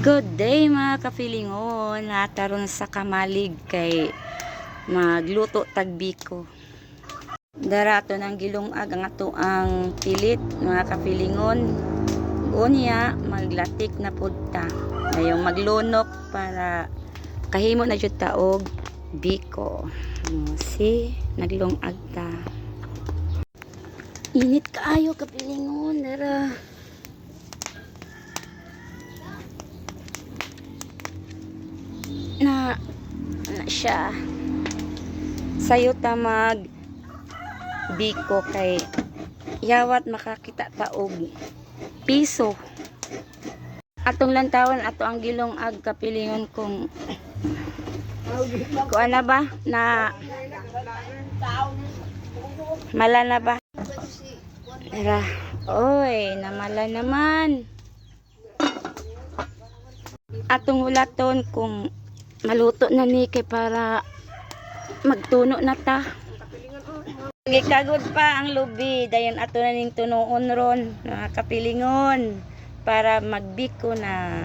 Good day mga kapilingon. Nataron sa kamalig kay magluto tagbiko. Darato ng gilungag ang ato ang pilit mga kapilingon. Unya maglatik na pudta. Ayong maglunok para kahimo na jud taog biko. Si naglungag ta. Init kaayo kapilingon dara. Na siya sayo ta mag biko kay yawat makakita taog piso atong lantawan ato ang gilungag kapilingon kung ana ba na mala na ba tara oy namala naman atong ulaton kung maluto na ni kay para magtuno na ta. Gikagod pa ang lubi dayon ato na ning tunuon ron mga kapilingon para magbiko na.